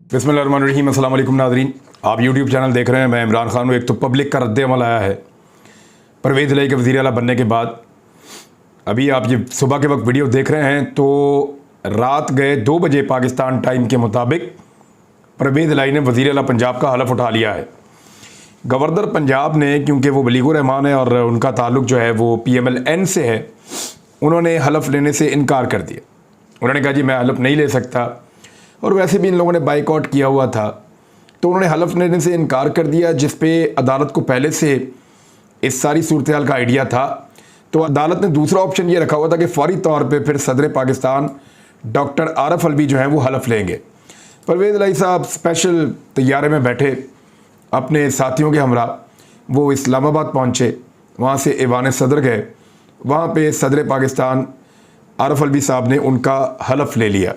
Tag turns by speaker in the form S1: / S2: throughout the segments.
S1: बिस्मिल्लाहिर्रहमानिर्रहीम। अस्सलाम वालेकुम नाज़रीन, आप यूट्यूब चैनल देख रहे हैं। मैं इमरान खान हूँ। एक तो पब्लिक का रद्द-ए-अमल आया है परवेज़ इलाही के वज़ीर आला बनने के बाद। अभी आप ये सुबह के वक्त वीडियो देख रहे हैं तो रात गए 2 बजे पाकिस्तान टाइम के मुताबिक परवेज़ इलाही ने वज़ीर आला पंजाब का हलफ उठा लिया है। गवर्नर पंजाब ने, क्योंकि वो वलीगुर रहमान है और उनका ताल्लुक जो है वो PMLN से है, उन्होंने हलफ लेने से इनकार कर दिया। उन्होंने कहा जी मैं हलफ नहीं ले सकता, और वैसे भी इन लोगों ने बाइकआउट किया हुआ था, तो उन्होंने हलफ लेने से इनकार कर दिया, जिस पे अदालत को पहले से इस सारी सूरत हाल का आइडिया था। तो अदालत ने दूसरा ऑप्शन ये रखा हुआ था कि फौरी तौर पे फिर सदर पाकिस्तान डॉक्टर आरफ अलवी जो हैं वो हलफ लेंगे। परवेज़ इलाही साहब स्पेशल तैयारे में बैठे अपने साथियों के हमरा वो इस्लामाबाद पहुँचे, वहाँ से ऐवान सदर गए, वहाँ पे सदर पाकिस्तान आरफ अलवी साहब ने उनका हलफ ले लिया।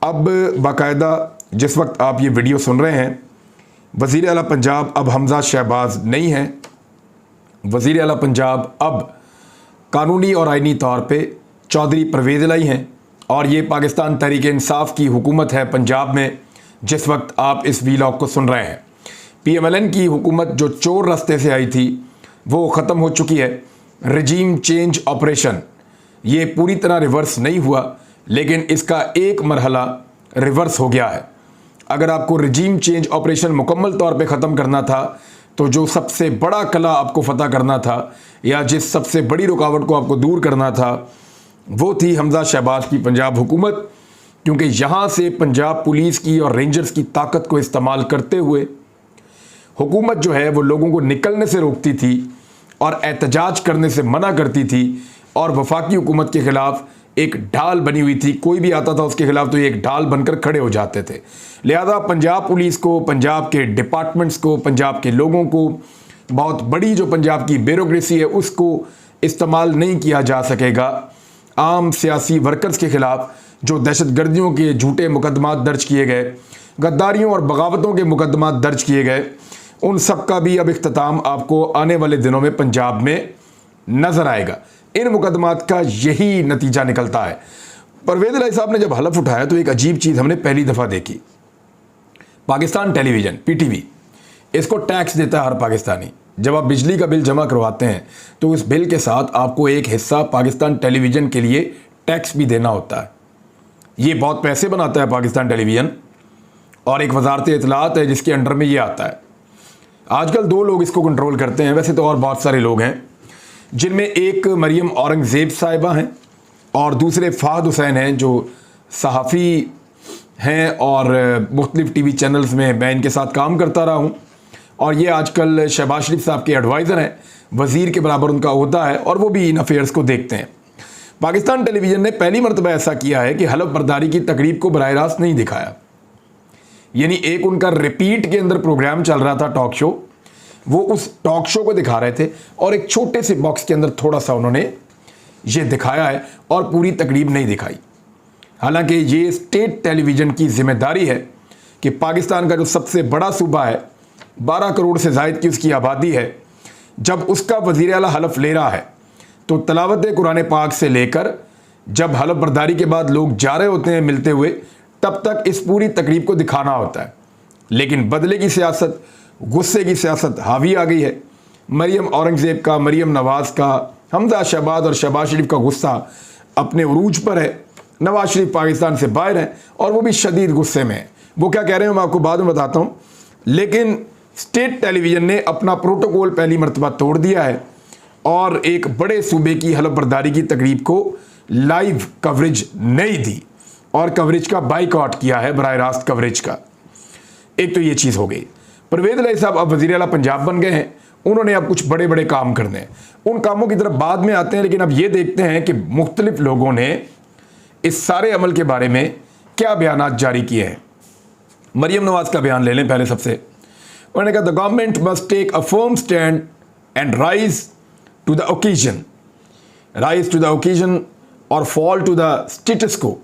S1: अब बाकायदा जिस वक्त आप ये वीडियो सुन रहे हैं, वज़ीर आला पंजाब अब हमजा शहबाज नहीं हैं। वज़ीर आला पंजाब अब कानूनी और आइनी तौर पे चौधरी परवेज़ इलाही हैं, और ये पाकिस्तान तहरीक इंसाफ की हुकूमत है पंजाब में जिस वक्त आप इस वीलॉग को सुन रहे हैं। PMLN की हुकूमत जो चोर रास्ते से आई थी वो ख़त्म हो चुकी है। रजीम चेंज ऑपरेशन ये पूरी तरह रिवर्स नहीं हुआ, लेकिन इसका एक मरहला रिवर्स हो गया है। अगर आपको रजीम चेंज ऑपरेशन मुकम्मल तौर पे ख़त्म करना था, तो जो सबसे बड़ा कला आपको फतह करना था या जिस सबसे बड़ी रुकावट को आपको दूर करना था, वो थी हमजा शहबाज की पंजाब हुकूमत। क्योंकि यहाँ से पंजाब पुलिस की और रेंजर्स की ताकत को इस्तेमाल करते हुए हुकूमत जो है वो लोगों को निकलने से रोकती थी और एहतजाज करने से मना करती थी, और वफाकी हुकूमत के ख़िलाफ़ एक ढाल बनी हुई थी। कोई भी आता था उसके खिलाफ तो ये एक ढाल बनकर खड़े हो जाते थे। लिहाजा पंजाब पुलिस को, पंजाब के डिपार्टमेंट्स को, पंजाब के लोगों को, बहुत बड़ी जो पंजाब की ब्यूरोक्रेसी है उसको इस्तेमाल नहीं किया जा सकेगा। आम सियासी वर्कर्स के खिलाफ जो दहशतगर्दियों के झूठे मुकदमात दर्ज किए गए, गद्दारियों और बगावतों के मुकदमात दर्ज किए गए, उन सब का भी अब इख्तिताम आपको आने वाले दिनों में पंजाब में नज़र आएगा। इन मुकदमात का यही नतीजा निकलता है। परवेज़ इलाही साहब ने जब हलफ उठाया तो एक अजीब चीज़ हमने पहली दफ़ा देखी। पाकिस्तान टेलीविज़न PTV इसको टैक्स देता है हर पाकिस्तानी। जब आप बिजली का बिल जमा करवाते हैं तो उस बिल के साथ आपको एक हिस्सा पाकिस्तान टेलीविज़न के लिए टैक्स भी देना होता है। ये बहुत पैसे बनाता है पाकिस्तान टेलीविज़न, और एक वजारत इत्तलात है जिसके अंडर में ये आता है। आजकल 2 लोग इसको कंट्रोल करते हैं, वैसे तो और बहुत सारे लोग हैं, जिनमें एक मरियम औरंगज़ेब साहिबा हैं और दूसरे फ़हद हुसैन हैं जो सहाफ़ी हैं, और मुख्तलिफ़ TV चैनल्स में मैं इनके साथ काम करता रहा हूँ, और ये आजकल शहबाज शरीफ साहब के एडवाइज़र हैं। वज़ीर के बराबर उनका ओहदा है और वो भी इन अफेयर्स को देखते हैं। पाकिस्तान टेलीविज़न ने पहली मरतबा ऐसा किया है कि हलफ बर्दारी की तकरीब को बराह रास्त नहीं दिखाया। यानी एक उनका रिपीट के अंदर प्रोग्राम चल रहा था, टॉक शो, वो उस टॉक शो को दिखा रहे थे और एक छोटे से बॉक्स के अंदर थोड़ा सा उन्होंने ये दिखाया है और पूरी तकरीब नहीं दिखाई। हालांकि ये स्टेट टेलीविज़न की जिम्मेदारी है कि पाकिस्तान का जो सबसे बड़ा सूबा है, 12 करोड़ से ज़ायद की उसकी आबादी है, जब उसका वज़ीर आला हलफ ले रहा है तो तलावत कुरान पाक से लेकर जब हलफ बर्दारी के बाद लोग जा रहे होते हैं मिलते हुए, तब तक इस पूरी तकरीब को दिखाना होता है। लेकिन बदले की सियासत, गुस्से की सियासत हावी आ गई है। मरियम औरंगज़ेब का, मरियम नवाज़ का, हमजा शहबाज और शहबाज शरीफ का गुस्सा अपने उरूज पर है। नवाज़ शरीफ पाकिस्तान से बाहर हैं और वो भी शदीद गुस्से में है। वो क्या कह रहे हैं मैं आपको बाद में बताता हूँ। लेकिन स्टेट टेलीविज़न ने अपना प्रोटोकॉल पहली मरतबा तोड़ दिया है और एक बड़े सूबे की हलफ बर्दारी की तकरीब को लाइव कवरेज नहीं दी और कवरेज का बाइकआउट किया है, बराह रास्त कवरेज का। एक तो ये चीज़ हो गई। परवेज़ इलाही साहब अब वज़ीर आला पंजाब बन गए हैं, उन्होंने अब कुछ बड़े बड़े काम करने हैं। उन कामों की तरफ बाद में आते हैं, लेकिन अब ये देखते हैं कि मुख्तलिफ लोगों ने इस सारे अमल के बारे में क्या बयानात जारी किए हैं। मरियम नवाज़ का बयान ले लें पहले सबसे। उन्होंने कहा the government must take a firm stand and rise to the occasion और fall to the status quo.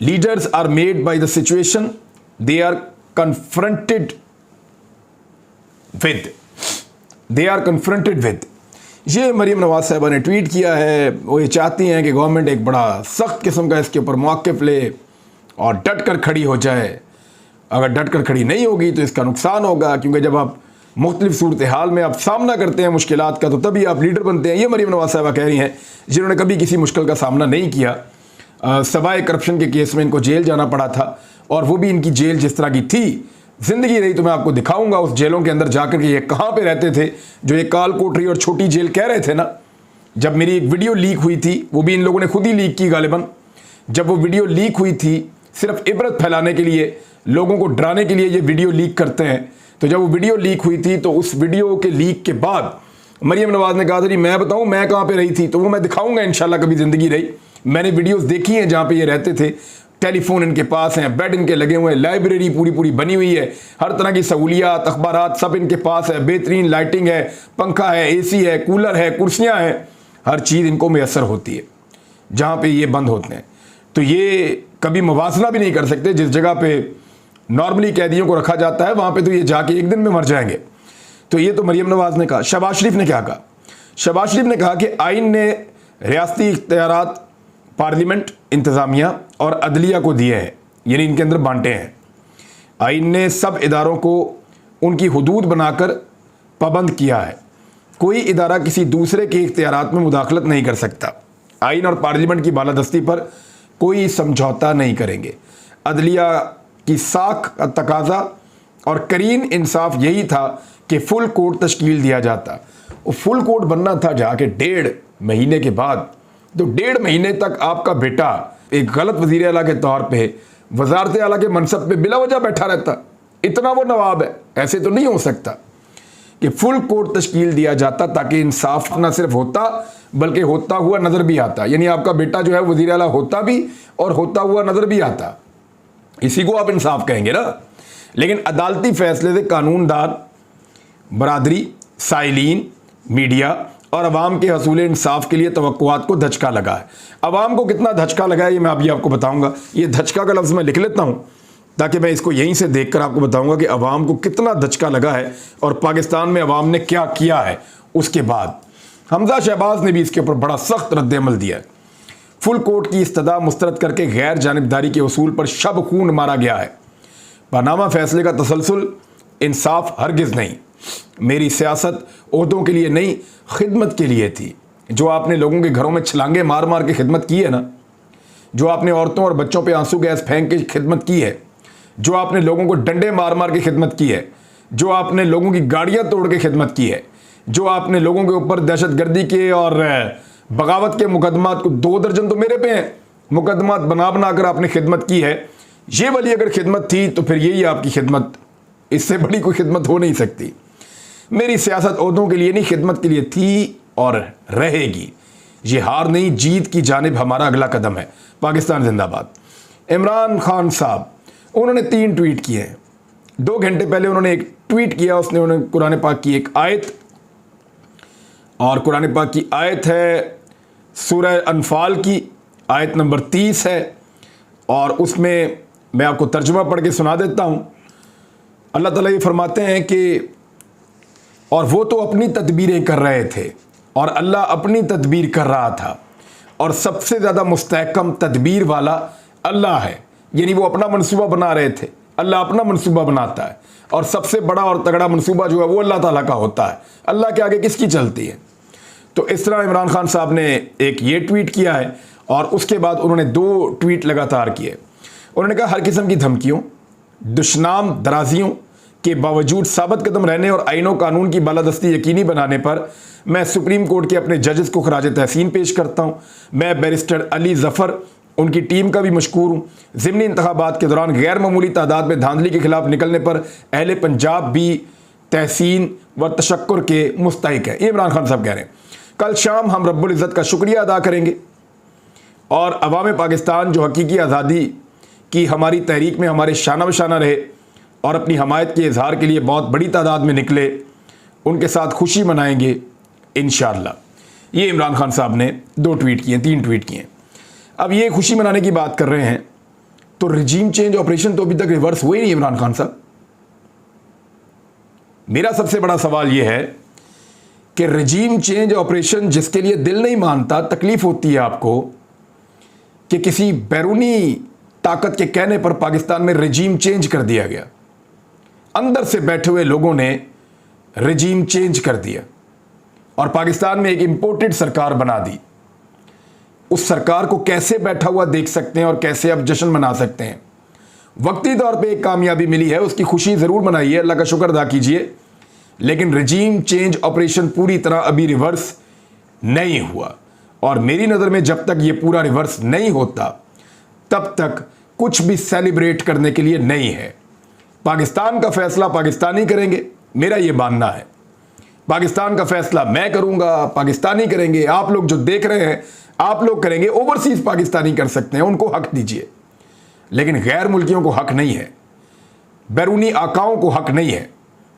S1: Leaders are made by the situation they are confronted with. ये मरियम नवाज साहबा ने ट्वीट किया है। वो ये चाहती हैं कि गवर्नमेंट एक बड़ा सख्त किस्म का इसके ऊपर मौक़िफ़ ले और डट कर खड़ी हो जाए अगर डट कर खड़ी नहीं होगी तो इसका नुकसान होगा, क्योंकि जब आप मुख्तलिफ सूरत हाल में आप सामना करते हैं मुश्किलात का, तो तभी आप लीडर बनते हैं। ये मरीम नवाज साहबा कह रही हैं, जिन्होंने कभी किसी मुश्किल का सामना नहीं किया। सवाए करप्शन के केस में इनको जेल जाना पड़ा था, और वो भी इनकी जेल जिस तरह की थी, ज़िंदगी रही तो मैं आपको दिखाऊंगा उस जेलों के अंदर जाकर के ये कहाँ पे रहते थे, जो ये काल कोठरी और छोटी जेल कह रहे थे ना। जब मेरी एक वीडियो लीक हुई थी, वो भी इन लोगों ने खुद ही लीक की गालिबन, जब वो वीडियो लीक हुई थी सिर्फ इबरत फैलाने के लिए, लोगों को डराने के लिए ये वीडियो लीक करते हैं। तो जब वो वीडियो लीक हुई थी तो उस वीडियो के लीक के बाद मरीम नवाज ने कहा था, मैं बताऊं मैं कहाँ पे रही थी, तो वो मैं दिखाऊंगा इंशाल्लाह कभी ज़िंदगी रही। मैंने वीडियोस देखी हैं जहाँ पे ये रहते थे, टेलीफोन इनके पास हैं, बेड इनके लगे हुए हैं, लाइब्रेरी पूरी पूरी बनी हुई है, हर तरह की सहूलियात अखबारात सब इनके पास है, बेहतरीन लाइटिंग है, पंखा है, AC है, कूलर है, कुर्सियाँ हैं, हर चीज़ इनको मैसर होती है जहाँ पे ये बंद होते हैं। तो ये कभी मुवाजना भी नहीं कर सकते। जिस जगह पे नॉर्मली कैदियों को रखा जाता है वहाँ पे तो ये जाके एक दिन में मर जाएंगे। तो ये तो मरीम नवाज ने कहा। शहबाज शरीफ ने क्या कहा? शहबाज शरीफ ने कहा कि आइन ने रियासती इख्तियारात पार्लियामेंट, इंतज़ामिया और अदलिया को दिए हैं, यानी इनके अंदर बांटे हैं। आइन ने सब इदारों को उनकी हदूद बनाकर पाबंद किया है। कोई इदारा किसी दूसरे के इख्तियारात में मुदाखलत नहीं कर सकता। आइन और पार्लियामेंट की बालादस्ती पर कोई समझौता नहीं करेंगे। अदलिया की साख का तकाजा और करीन इंसाफ यही था कि फुल कोर्ट तश्कील दिया जाता। और फुल कोर्ट बनना था जाके 1.5 महीने के बाद। तो 1.5 महीने तक आपका बेटा एक गलत वज़ीर आला के तौर पे वज़ारत आला के मनसब पे बिला वजह बैठा रहता। इतना वो नवाब है, ऐसे तो नहीं हो सकता कि फुल कोर्ट तश्कील दिया जाता ताकि इंसाफ ना सिर्फ होता बल्कि होता हुआ नज़र भी आता। यानी आपका बेटा जो है वज़ीर आला होता भी और होता हुआ नज़र भी आता। इसी को आप इंसाफ कहेंगे ना। लेकिन अदालती फैसले से कानूनदान, बरादरी, साइलीन, मीडिया और अवाम के हसूल इंसाफ के लिए तवक्कुआत को धचका लगा है। अवाम को कितना धचका लगा है ये मैं अभी आपको बताऊंगा। ये धचका का लफ्ज़ मैं लिख लेता हूं ताकि मैं इसको यहीं से देखकर आपको बताऊंगा कि अवाम को कितना धचका लगा है और पाकिस्तान में अवाम ने क्या किया है। उसके बाद हमजा शहबाज ने भी इसके ऊपर बड़ा सख्त रद्द-ए-अमल दिया है। फुल कोर्ट की इस्तदा मुस्तरद करके गैर जानिबदारी के उसूल पर शब खून मारा गया है। पनामा फैसले का तसलसल इंसाफ हरगिज़ नहीं। मेरी सियासत ओहदों के लिए नहीं, खिदमत के लिए थी। जो आपने लोगों के घरों में छलांगे मार मार के खिदमत की है ना, जो आपने औरतों और बच्चों पे आंसू गैस फेंक के खिदमत की है, जो आपने लोगों को डंडे मार मार के खिदमत की है, जो आपने लोगों की गाड़ियां तोड़ के खिदमत की है, जो आपने लोगों के ऊपर दहशतगर्दी के और बगावत के मुकदमात को 2 दर्जन तो मेरे पे हैं, मुकदमात बना बना कर आपने खिदमत की है। ये वाली अगर खिदमत थी तो फिर यही आपकी खिदमत, इससे बड़ी कोई खिदमत हो नहीं सकती। मेरी सियासत ओहदों के लिए नहीं, खिदमत के लिए थी और रहेगी। ये हार नहीं, जीत की जानिब हमारा अगला कदम है। पाकिस्तान जिंदाबाद। इमरान खान साहब, उन्होंने 3 ट्वीट किए हैं। 2 घंटे पहले उन्होंने एक ट्वीट किया, उन्होंने कुरान पाक की एक आयत, और कुरान पाक की आयत है सूरह अनफाल की आयत नंबर 30 है, और उसमें मैं आपको तर्जुमा पढ़ के सुना देता हूँ। अल्लाह ताला ये फरमाते हैं कि और वो तो अपनी तदबीरें कर रहे थे और अल्लाह अपनी तदबीर कर रहा था, और सबसे ज़्यादा मुस्तहकम तदबीर वाला अल्लाह है। यानी वो अपना मनसूबा बना रहे थे, अल्लाह अपना मनसूबा बनाता है, और सबसे बड़ा और तगड़ा मनसूबा जो है वो अल्लाह ताला का होता है। अल्लाह के आगे किसकी चलती है। तो इस तरह इमरान खान साहब ने एक ये ट्वीट किया है, और उसके बाद उन्होंने 2 ट्वीट लगातार किए। उन्होंने कहा, हर किस्म की धमकियों, दुश्मनाम दराजियों के बावजूद साबित कदम रहने और आईन और कानून की बालादस्ती यकीनी बनाने पर मैं सुप्रीम कोर्ट के अपने जजेस को खराज तहसीन पेश करता हूँ। मैं बैरिस्टर अली जफ़र, उनकी टीम का भी मशकूर हूँ। ज़िमनी इंतखाबात के दौरान गैर मामूली तादाद में धांधली के खिलाफ निकलने पर अहले पंजाब भी तहसीन व तशक्कुर के मुस्तहिक है। ये इमरान खान साहब कह रहे हैं। कल शाम हम रब्बुल इज़्ज़त का शुक्रिया अदा करेंगे और अवाम पाकिस्तान जो हकीकी आज़ादी की हमारी तहरीक में हमारे शाना बशाना रहे और अपनी हमायत के इजहार के लिए बहुत बड़ी तादाद में निकले, उनके साथ खुशी मनाएंगे इंशाअल्लाह। ये इमरान खान साहब ने 2 ट्वीट किए, 3 ट्वीट किए। अब ये खुशी मनाने की बात कर रहे हैं, तो रिजीम चेंज ऑपरेशन तो अभी तक रिवर्स हुए ही नहीं इमरान खान साहब। मेरा सबसे बड़ा सवाल यह है कि रिजीम चेंज ऑपरेशन जिसके लिए दिल नहीं मानता, तकलीफ होती है आपको कि किसी बैरूनी ताकत के कहने पर पाकिस्तान में रेजीम चेंज कर दिया गया। अंदर से बैठे हुए लोगों ने रेजीम चेंज कर दिया और पाकिस्तान में एक इंपोर्टेड सरकार बना दी। उस सरकार को कैसे बैठा हुआ देख सकते हैं और कैसे अब जश्न मना सकते हैं। वक्ती तौर पे एक कामयाबी मिली है, उसकी खुशी ज़रूर मनाइए, अल्लाह का शुक्र अदा कीजिए, लेकिन रेजीम चेंज ऑपरेशन पूरी तरह अभी रिवर्स नहीं हुआ। और मेरी नज़र में जब तक ये पूरा रिवर्स नहीं होता तब तक कुछ भी सेलिब्रेट करने के लिए नहीं है। पाकिस्तान का फैसला पाकिस्तानी करेंगे, मेरा ये मानना है। पाकिस्तान का फैसला मैं करूंगा, पाकिस्तानी करेंगे, आप लोग जो देख रहे हैं आप लोग करेंगे। ओवरसीज पाकिस्तानी कर सकते हैं, उनको हक दीजिए, लेकिन गैर मुल्कियों को हक नहीं है, बैरूनी आकाओं को हक नहीं है।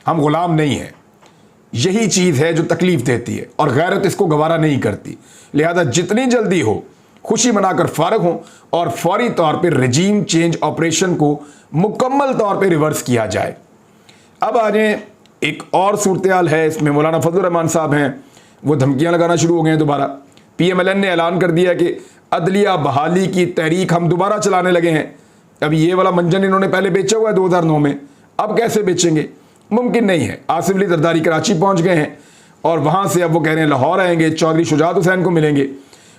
S1: हम गुलाम नहीं हैं। यही चीज़ है जो तकलीफ देती है और गैरत इसको गवारा नहीं करती। लिहाजा जितनी जल्दी हो खुशी मनाकर फारग हों और फौरी तौर पर रेजीम चेंज ऑपरेशन को मुकम्मल तौर पर रिवर्स किया जाए। अब आ जाए, एक और सूरत है, इसमें मौलाना फजलुर रहमान साहब हैं, वो धमकियां लगाना शुरू हो गए हैं दोबारा। PMLN ने ऐलान कर दिया कि अदलिया बहाली की तहरीक हम दोबारा चलाने लगे हैं। अब ये वाला मंजन इन्होंने पहले बेचा हुआ है 2009 में, अब कैसे बेचेंगे? मुमकिन नहीं है। आसिफ अली जरदारी कराची पहुंच गए हैं और वहां से अब वो कह रहे हैं लाहौर आएंगे, चौधरी शुजात हुसैन को मिलेंगे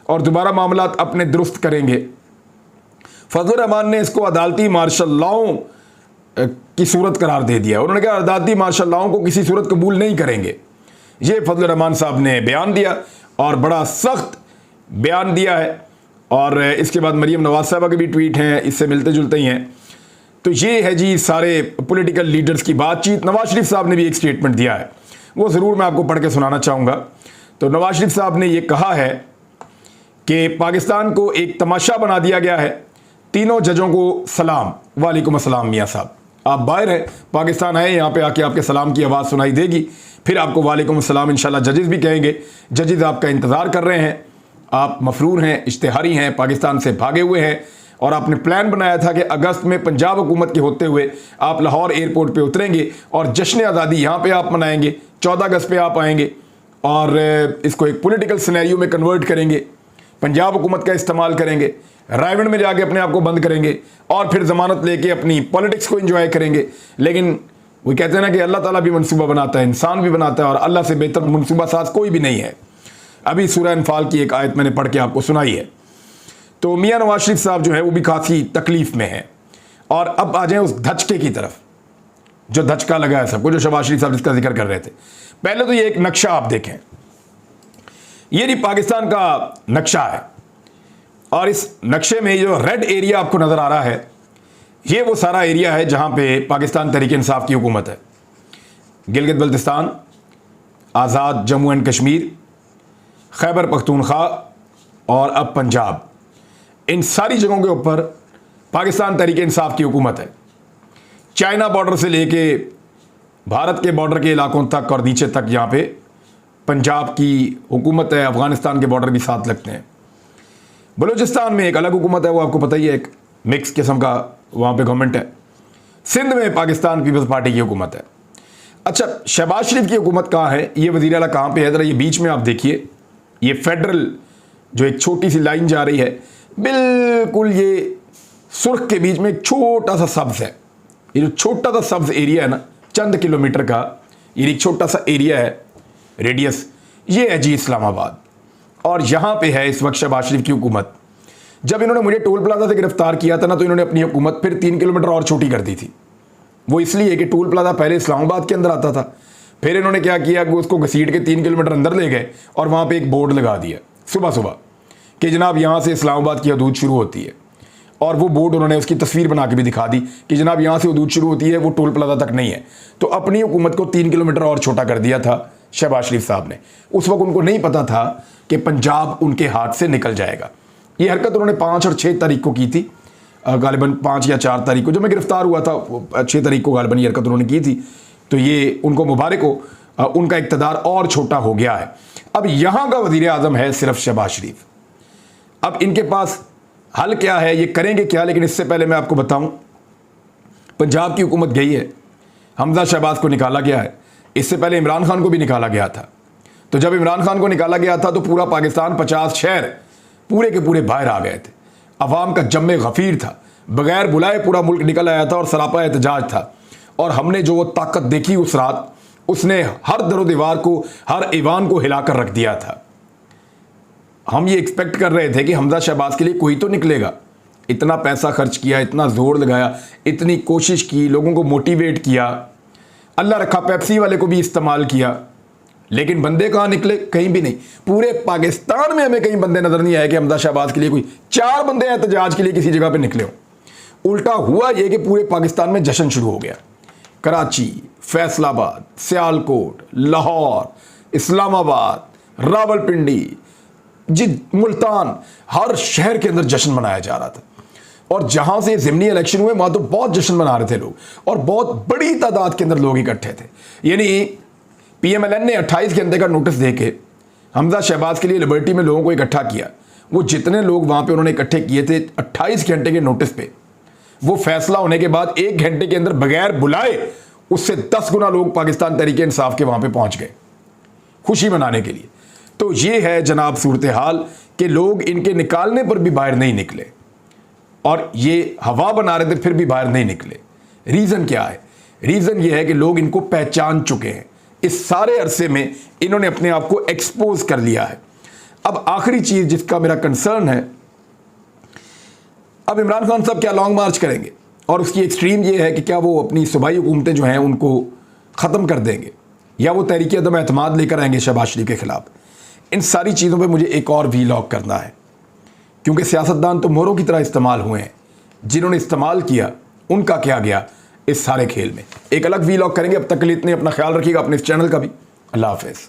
S1: और दोबारा मामला अपने दुरुस्त करेंगे। फजलुर रहमान ने इसको अदालती मार्शल लॉ की सूरत करार दे दिया। उन्होंने कहा अदालती मार्शल लॉ को किसी सूरत कबूल नहीं करेंगे। ये फजलुर रहमान साहब ने बयान दिया और बड़ा सख्त बयान दिया है। और इसके बाद मरीम नवाज साहबा के भी ट्वीट हैं, इससे मिलते जुलते ही हैं। तो ये है जी सारे पॉलिटिकल लीडर्स की बातचीत। नवाज शरीफ साहब ने भी एक स्टेटमेंट दिया है, वो ज़रूर मैं आपको पढ़ के सुनाना चाहूँगा। तो नवाज शरीफ साहब ने ये कहा है कि पाकिस्तान को एक तमाशा बना दिया गया है। तीनों जजों को सलाम, वालेकुम अस्सलाम मियाँ साहब, आप बाहर हैं, पाकिस्तान आए, यहाँ पे आके आपके सलाम की आवाज़ सुनाई देगी, फिर आपको वालेकुम अस्सलाम इंशाल्लाह जजेस भी कहेंगे। जजेस आपका इंतज़ार कर रहे हैं, आप मफरूर हैं, इश्तिहारी हैं, पाकिस्तान से भागे हुए हैं और आपने प्लान बनाया था कि अगस्त में पंजाब हुकूमत के होते हुए आप लाहौर एयरपोर्ट पे उतरेंगे और जश्न आज़ादी यहाँ पे आप मनाएंगे, 14 अगस्त पे आप आएंगे और इसको एक पॉलिटिकल सिनेरियो में कन्वर्ट करेंगे, पंजाब हुकूमत का इस्तेमाल करेंगे, रायगढ़ में जाके अपने आप को बंद करेंगे और फिर ज़मानत लेके अपनी पॉलिटिक्स को एंजॉय करेंगे। लेकिन वो कहते हैं ना कि अल्लाह ताला भी मनसूबा बनाता है, इंसान भी बनाता है और अल्लाह से बेहतर मनसूबा साज कोई भी नहीं है। अभी सूरह अनफाल की एक आयत मैंने पढ़ के आपको सुनाई है। तो मियाँ नवाज शरीफ साहब जो है वो भी काफ़ी तकलीफ़ में है। और अब आ जाए उस धचके की तरफ, जो धचका लगा है सबको, जो शहबाज शरीफ साहब जिसका जिक्र कर रहे थे। पहले तो ये एक नक्शा आप देखें, ये नहीं पाकिस्तान का नक्शा है और इस नक्शे में जो रेड एरिया आपको नज़र आ रहा है, ये वो सारा एरिया है जहाँ पे पाकिस्तान तहरीक इंसाफ की हुकूमत है। गिलगित बल्तिस्तान, आज़ाद जम्मू एंड कश्मीर, खैबर पख्तूनख्वा और अब पंजाब, इन सारी जगहों के ऊपर पाकिस्तान तहरीक इंसाफ की हुकूमत है। चाइना बॉर्डर से लेके भारत के बॉर्डर के इलाकों तक और नीचे तक यहाँ पे पंजाब की हुकूमत है। अफ़गानिस्तान के बॉर्डर भी साथ लगते हैं। बलूचिस्तान में एक अलग हुकूमत है, वो आपको पता ही है, एक मिक्स किस्म का वहाँ पे गवर्नमेंट है। सिंध में पाकिस्तान पीपल्स पार्टी की हुकूमत है। अच्छा, शहबाज शरीफ की हुकूमत कहाँ है, ये वज़ीर आला कहाँ पे है? ज़रा ये बीच में आप देखिए, ये फेडरल जो एक छोटी सी लाइन जा रही है, बिल्कुल ये सुर्ख के बीच में एक छोटा सा सब्ज़ है। ये जो छोटा सा सब्ज़ एरिया है ना, चंद किलोमीटर का ये एक छोटा सा एरिया है, रेडियस, ये है जी इस्लामाबाद। और यहाँ पे है इस वक्त शहबाज शरीफ की हुकूमत। जब इन्होंने मुझे टोल प्लाजा से गिरफ्तार किया था ना, तो इन्होंने अपनी हुकूमत फिर 3 किलोमीटर और छोटी कर दी थी। वो इसलिए कि टोल प्लाजा पहले इस्लामाबाद के अंदर आता था, फिर इन्होंने क्या किया कि उसको घसीट के 3 किलोमीटर अंदर ले गए और वहाँ पे एक बोर्ड लगा दिया सुबह सुबह कि जनाब यहाँ से इस्लामाबाद की हदूद शुरू होती है। और वो बोर्ड उन्होंने उसकी तस्वीर बना के भी दिखा दी कि जनाब यहाँ से हदूद शुरू होती है, वो टोल प्लाजा तक नहीं है। तो अपनी हुकूमत को 3 किलोमीटर और छोटा कर दिया था शहबाज शरीफ साहब ने। उस वक्त उनको नहीं पता था कि पंजाब उनके हाथ से निकल जाएगा। ये हरकत उन्होंने 5 और 6 तारीख को की थी, गालिबन 5 या 4 तारीख को, जब मैं गिरफ्तार हुआ था 6 तारीख को गालिबन ये हरकत उन्होंने की थी। तो ये उनको मुबारक हो, उनका इक़्तिदार और छोटा हो गया है। अब यहाँ का वज़ीर आज़म है सिर्फ शहबाज शरीफ। अब इनके पास हल क्या है, ये करेंगे क्या? लेकिन इससे पहले मैं आपको बताऊं, पंजाब की हुकूमत गई है, हमजा शहबाज को निकाला गया है, इससे पहले इमरान खान को भी निकाला गया था। तो जब इमरान खान को निकाला गया था तो पूरा पाकिस्तान 50 शहर पूरे के पूरे बाहर आ गए थे, अवाम का जम्मे गफ़ीर था, बगैर बुलाए पूरा मुल्क निकल आया था और सरापा एहतजाज था। और हमने जो वो ताकत देखी उस रात, उसने हर दरो दीवार को, हर ईवान को हिलाकर रख दिया था। हम ये एक्सपेक्ट कर रहे थे कि हमजा शहबाज के लिए कोई तो निकलेगा। इतना पैसा खर्च किया, इतना जोर लगाया, इतनी कोशिश की, लोगों को मोटिवेट किया, अल्लाह रखा पेप्सी वाले को भी इस्तेमाल किया, लेकिन बंदे कहाँ निकले? कहीं भी नहीं। पूरे पाकिस्तान में हमें कहीं बंदे नजर नहीं आए कि हमजा शहबाज के लिए कोई 4 बंदे एहतजाज के लिए किसी जगह पे निकले हो। उल्टा हुआ ये कि पूरे पाकिस्तान में जश्न शुरू हो गया। कराची, फैसलाबाद, सियालकोट, लाहौर, इस्लामाबाद, रावलपिंडी, मुल्तान, हर शहर के अंदर जश्न मनाया जा रहा था। और जहां से ज़िमनी इलेक्शन हुए वहां तो बहुत जश्न मना रहे थे लोग, और बहुत बड़ी तादाद के अंदर लोग इकट्ठे थे। यानी PMLN ने 28 घंटे का नोटिस देके हमजा शहबाज के लिए लिबर्टी में लोगों को इकट्ठा किया। वो जितने लोग वहां पे उन्होंने इकट्ठे किए थे 28 घंटे के नोटिस पे, वो फैसला होने के बाद 1 घंटे के अंदर बगैर बुलाए उससे 10 गुना लोग पाकिस्तान तहरीक इंसाफ के वहां पे पहुंच गए खुशी मनाने के लिए। तो ये है जनाब सूरत हाल कि लोग इनके निकालने पर भी बाहर नहीं निकले, और ये हवा बना रहे थे फिर भी बाहर नहीं निकले। रीज़न क्या है? रीज़न ये है कि लोग इनको पहचान चुके हैं। इस सारे अरसे में इन्होंने अपने आप को एक्सपोज कर लिया है। अब आखिरी चीज़ जिसका मेरा कंसर्न है, अब इमरान खान साहब क्या लॉन्ग मार्च करेंगे, और उसकी एक्सट्रीम ये है कि क्या वो अपनी सूबाई हुकूमतें जो हैं उनको ख़त्म कर देंगे, या वो तहरीक अदम एतमाद लेकर आएंगे शहबाज शरीफ के ख़िलाफ़। इन सारी चीज़ों पे मुझे एक और वीलॉग करना है, क्योंकि सियासतदान तो मोरों की तरह इस्तेमाल हुए हैं। जिन्होंने इस्तेमाल किया उनका क्या गया इस सारे खेल में, एक अलग वीलॉग करेंगे। अब तक के लिए इतने, अपना ख्याल रखिएगा, अपने इस चैनल का भी। अल्लाह हाफ़िज़।